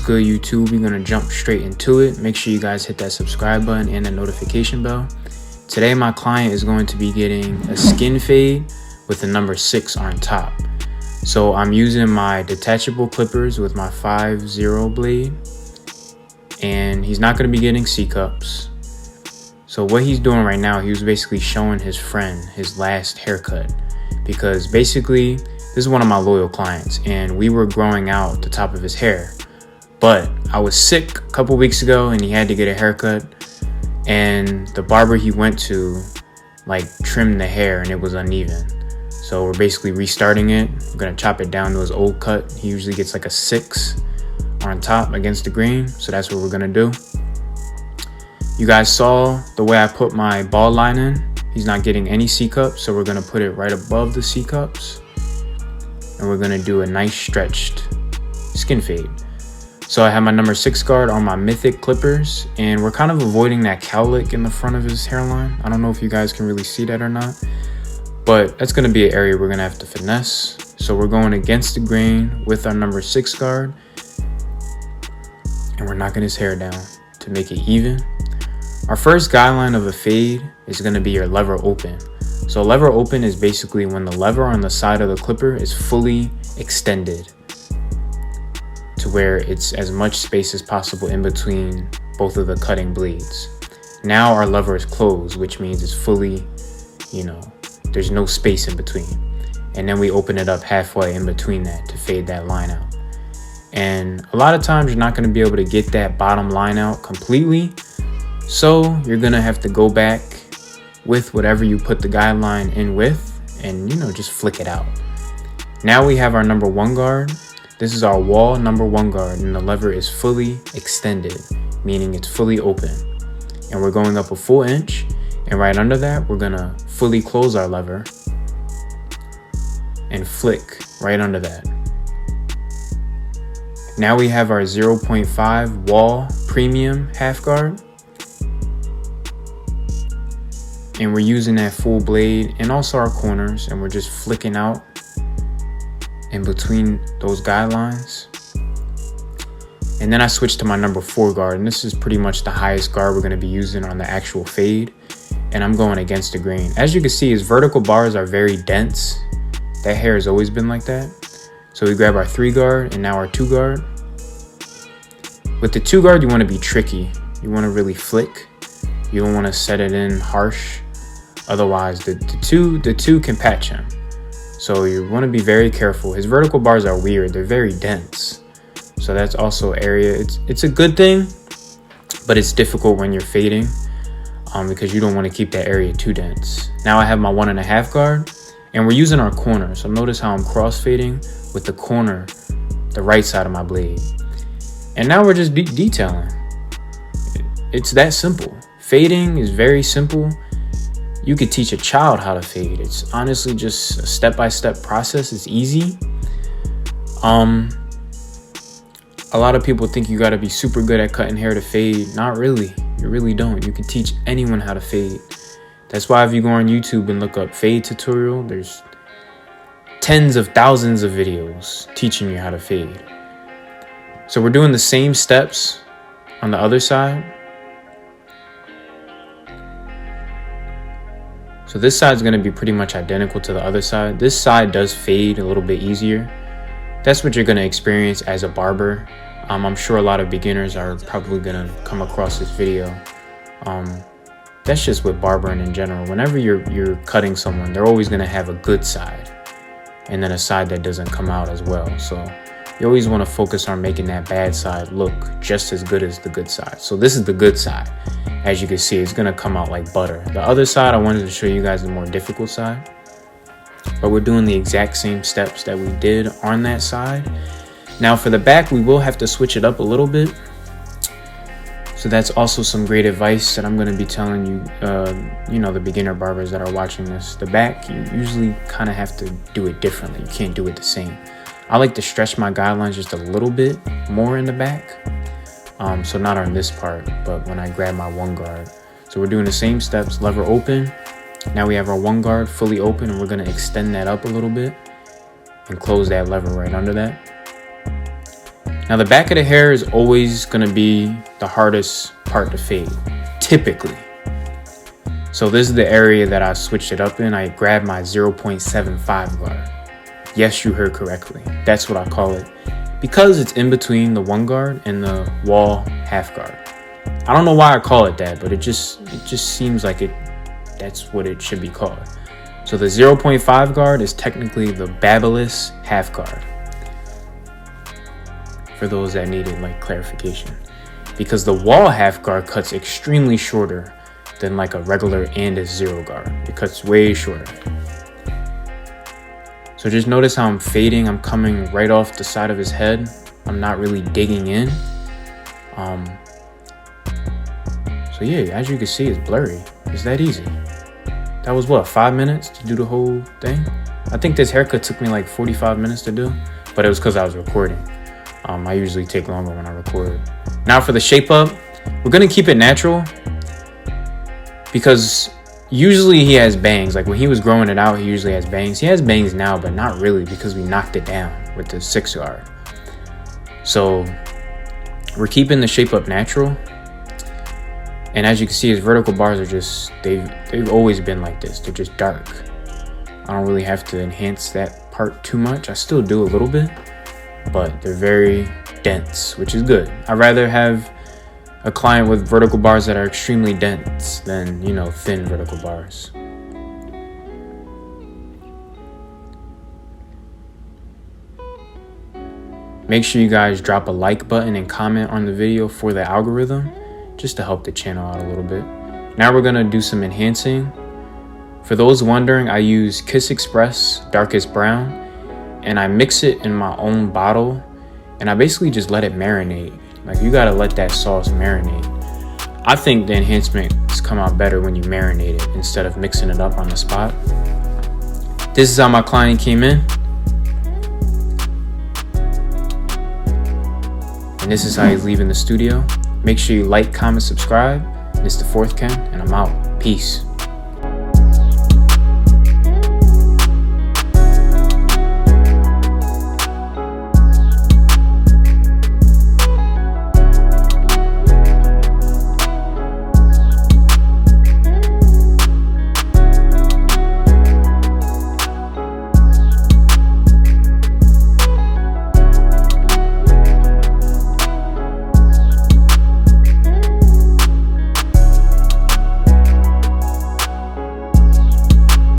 good, YouTube? We're gonna jump straight into it. Make sure you guys hit that subscribe button and the notification bell. Today my client is going to be getting a skin fade with the number 6 on top. So I'm using my detachable clippers with my 5-0 blade, and he's not gonna be getting C-cups. So what he's doing right now, he was basically showing his friend his last haircut, because basically this is one of my loyal clients and we were growing out the top of his hair. But I was sick a couple weeks ago and he had to get a haircut, and the barber he went to trimmed the hair and it was uneven. So we're basically restarting it. We're gonna chop it down to his old cut. He usually gets like a 6 on top against the grain. So that's what we're gonna do. You guys saw the way I put my ball line in. He's not getting any C-cups, so we're gonna put it right above the C-cups. And we're gonna do a nice stretched skin fade. So I have my number 6 guard on my Mythic clippers, and we're kind of avoiding that cowlick in the front of his hairline. I don't know if you guys can really see that or not, but that's gonna be an area we're gonna have to finesse. So we're going against the grain with our number 6 guard, and we're knocking his hair down to make it even. Our first guideline of a fade is gonna be your lever open. So lever open is basically when the lever on the side of the clipper is fully extended to where it's as much space as possible in between both of the cutting blades. Now our lever is closed, which means it's fully, there's no space in between. And then we open it up halfway in between that to fade that line out. And a lot of times you're not gonna be able to get that bottom line out completely. So you're gonna have to go back with whatever you put the guideline in with and just flick it out. Now we have our number 1 guard. This is our wall number 1 guard, and the lever is fully extended, meaning it's fully open. And we're going up a full inch, and right under that, we're gonna fully close our lever and flick right under that. Now we have our 0.5 wall premium half guard. And we're using that full blade and also our corners, and we're just flicking out in between those guidelines. And then I switched to my number 4 guard, and this is pretty much the highest guard we're going to be using on the actual fade. And I'm going against the grain. As you can see, his vertical bars are very dense. That hair has always been like that. So we grab our 3 guard and now our 2 guard. With the 2 guard, you want to be tricky. You want to really flick. You don't want to set it in harsh. Otherwise, the two can patch him. So you want to be very careful. His vertical bars are weird. They're very dense. So that's also an area. It's a good thing, but it's difficult when you're fading because you don't want to keep that area too dense. Now I have my 1.5 guard, and we're using our corner. So notice how I'm cross fading with the corner, the right side of my blade. And now we're just detailing. It's that simple. Fading is very simple. You could teach a child how to fade. It's honestly just a step-by-step process. It's easy. A lot of people think you gotta be super good at cutting hair to fade. Not really. You really don't. You can teach anyone how to fade. That's why if you go on YouTube and look up fade tutorial, there's tens of thousands of videos teaching you how to fade. So we're doing the same steps on the other side. So this side is going to be pretty much identical to the other side. This side does fade a little bit easier. That's what you're going to experience as a barber. I'm sure a lot of beginners are probably going to come across this video. That's just with barbering in general. Whenever you're cutting someone, they're always going to have a good side and then a side that doesn't come out as well. So you always want to focus on making that bad side look just as good as the good side. So this is the good side. As you can see, it's gonna come out like butter. The other side, I wanted to show you guys the more difficult side. But we're doing the exact same steps that we did on that side. Now for the back, we will have to switch it up a little bit. So that's also some great advice that I'm gonna be telling you, the beginner barbers that are watching this. The back, you usually kind of have to do it differently. You can't do it the same. I like to stretch my guidelines just a little bit more in the back. So not on this part, but when I grab my 1 guard. So we're doing the same steps, lever open. Now we have our 1 guard fully open, and we're gonna extend that up a little bit and close that lever right under that. Now the back of the hair is always gonna be the hardest part to fade, typically. So this is the area that I switched it up in. I grabbed my 0.75 guard. Yes, you heard correctly. That's what I call it, because it's in between the 1 guard and the wall half guard. I don't know why I call it that, but it just seems like that's what it should be called. So the 0.5 guard is technically the Babyliss half guard, for those that needed like clarification, because the wall half guard cuts extremely shorter than like a regular and a 0 guard. It cuts way shorter. So just notice how I'm fading. I'm coming right off the side of his head. I'm not really digging in. So yeah, as you can see, it's blurry. It's that easy. That was what, 5 minutes to do the whole thing? I think this haircut took me like 45 minutes to do, but it was because I was recording. I usually take longer when I record. Now for the shape up, we're gonna keep it natural, because usually he has bangs. Like when he was growing it out, he usually has bangs. He has bangs now, but not really, because we knocked it down with the 6 guard. So we're keeping the shape up natural. And as you can see, his vertical bars are just, they've always been like this. They're just dark. I don't really have to enhance that part too much. I still do a little bit, but they're very dense, which is good. I'd rather have a client with vertical bars that are extremely dense than, you know, thin vertical bars. Make sure you guys drop a like button and comment on the video for the algorithm, just to help the channel out a little bit. Now we're gonna do some enhancing. For those wondering, I use Kiss Express Darkest Brown, and I mix it in my own bottle, and I basically just let it marinate. Like, you gotta let that sauce marinate. I think the enhancements come out better when you marinate it instead of mixing it up on the spot. This is how my client came in. And this is how he's leaving the studio. Make sure you like, comment, subscribe. It's the Fourth Ken, and I'm out. Peace.